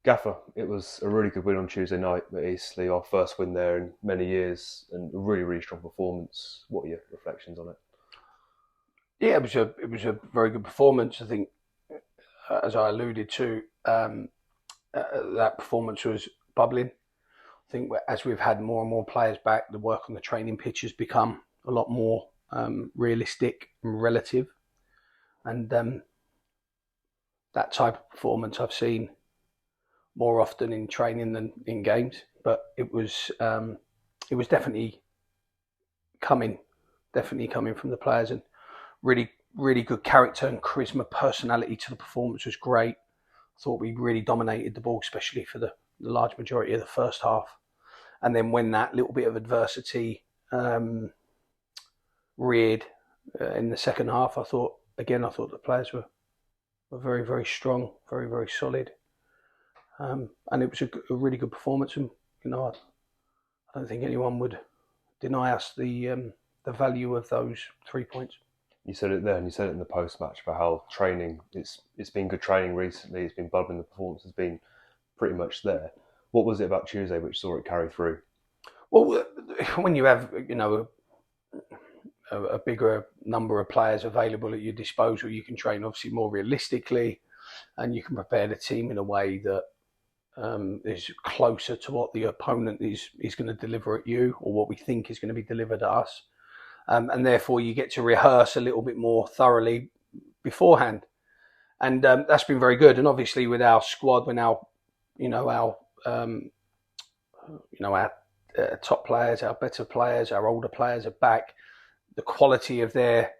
Gaffer, it was a really good win on Tuesday night at Eastleigh, our first win there in many years, and a really, really strong performance. What are your reflections on it? Yeah, it was a very good performance. I think, as I alluded to, that performance was bubbling. I think as we've had more and more players back, the work on the training pitch has become a lot more realistic and relative, and that type of performance I've seen more often in training than in games. But it was coming, definitely coming from the players, and really, really good character and charisma, personality to the performance was great. I thought we really dominated the ball, especially for the large majority of the first half. And then when that little bit of adversity reared in the second half, I thought the players were very, very strong, very, very solid. And it was a really good performance. And, I don't think anyone would deny us the value of those 3 points. You said it there, and you said it in the post-match about how training, it's been good training recently, it's been bubbling, the performance has been pretty much there. What was it about Tuesday which saw it carry through? Well, when you have, a bigger number of players available at your disposal, you can train obviously more realistically, and you can prepare the team in a way that is closer to what the opponent is going to deliver at you, or what we think is going to be delivered at us. And therefore you get to rehearse a little bit more thoroughly beforehand, and that's been very good. And obviously with our squad, we're now, our top players, our better players, our older players are back. The quality of their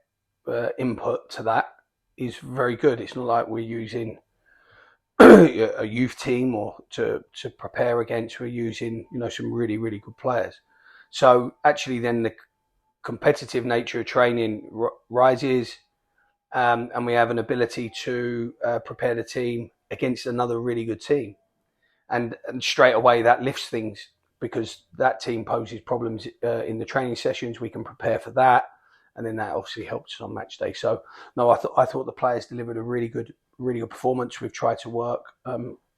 input to that is very good. It's not like we're using a youth team or to prepare against. We're using some really, really good players. So actually then the competitive nature of training rises, and we have an ability to prepare the team against another really good team, and straight away that lifts things, because that team poses problems in the training sessions. We can prepare for that, and then that obviously helps on match day. So no, I thought the players delivered a really good performance. We've tried to work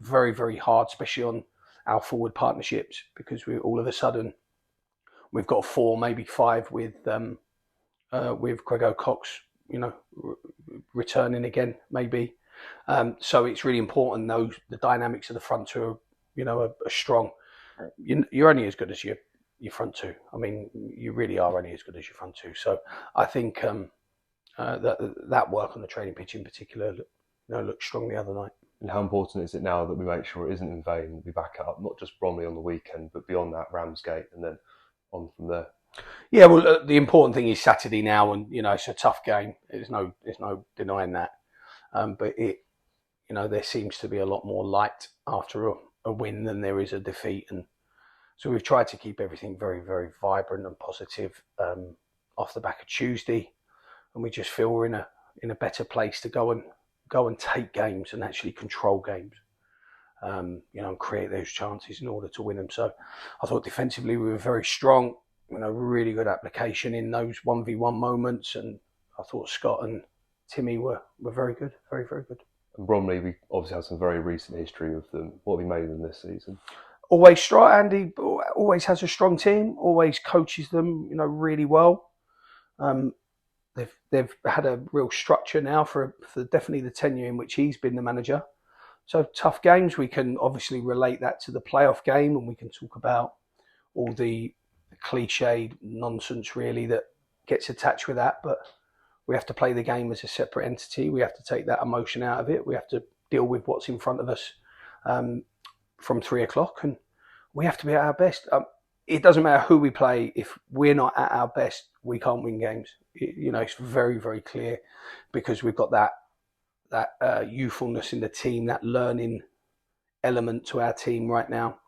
very, very hard, especially on our forward partnerships, because we all of a sudden we've got 4, maybe 5 with Grego Cox, returning again, maybe. So it's really important the dynamics of the front two are strong. You're only as good as your front two. I mean, you really are only as good as your front two. So I think that work on the training pitch in particular looked strong the other night. And how important is it now that we make sure it isn't in vain? We back up not just Bromley on the weekend, but beyond that, Ramsgate, and then on from there. Yeah, well, the important thing is Saturday now, and it's a tough game. There's no denying that. But there seems to be a lot more light after a win than there is a defeat, and so we've tried to keep everything very, very vibrant and positive off the back of Tuesday, and we just feel we're in a better place to go and take games and actually control games. And create those chances in order to win them. So I thought defensively we were very strong, really good application in those 1v1 moments, and I thought Scott and Timmy were very good, very, very good. And Bromley, we obviously have some very recent history with them. What have we made of them this season? Always strong. Andy always has a strong team, always coaches them, really well. They've had a real structure now for definitely the tenure in which he's been the manager. So tough games, we can obviously relate that to the playoff game, and we can talk about all the cliched nonsense really that gets attached with that. But we have to play the game as a separate entity. We have to take that emotion out of it. We have to deal with what's in front of us from 3 o'clock, and we have to be at our best. It doesn't matter who we play. If we're not at our best, we can't win games. It's very, very clear, because we've got that youthfulness in the team, that learning element to our team right now.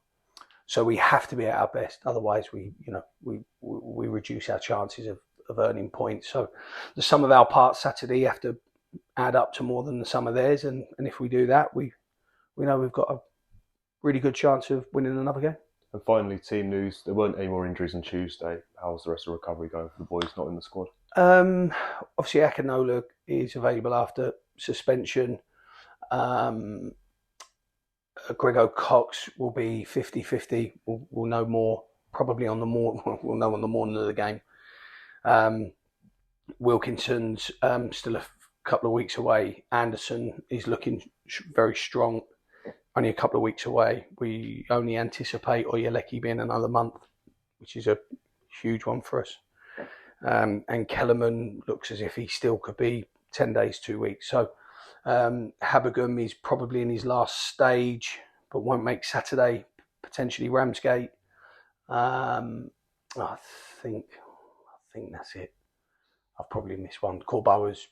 So we have to be at our best. Otherwise, we reduce our chances of earning points. So the sum of our parts Saturday have to add up to more than the sum of theirs. And if we do that, we know we've got a really good chance of winning another game. And finally, team news. There weren't any more injuries on Tuesday. How's the rest of the recovery going for the boys not in the squad? Obviously, Akinola is available after suspension. Grego Cox will be 50-50. We'll know more probably on the we'll know on the morning of the game. Wilkinson's still a couple of weeks away. Anderson is looking very strong. Only a couple of weeks away. We only anticipate Oyeleki being another month, which is a huge one for us. And Kellerman looks as if he still could be 10 days, 2 weeks. So Habegum is probably in his last stage, but won't make Saturday. Potentially Ramsgate. I think that's it. I've probably missed one. Corboa's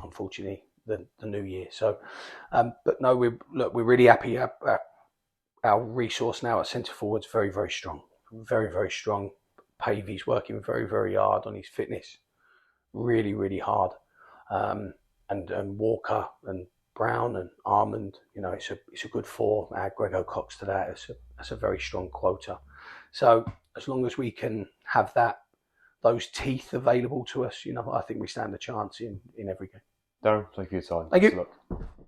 unfortunately the new year. So, but no, we're really happy. Our resource now at centre forward's very, very strong. Very, very strong. Pavey's working very, very hard on his fitness. Really, really hard. And Walker and Brown and Armand, it's a good four. Add Grego Cox to that. That's a very strong quota. So as long as we can have those teeth available to us, I think we stand a chance in every game. Darren, thank you for your time. Thank you.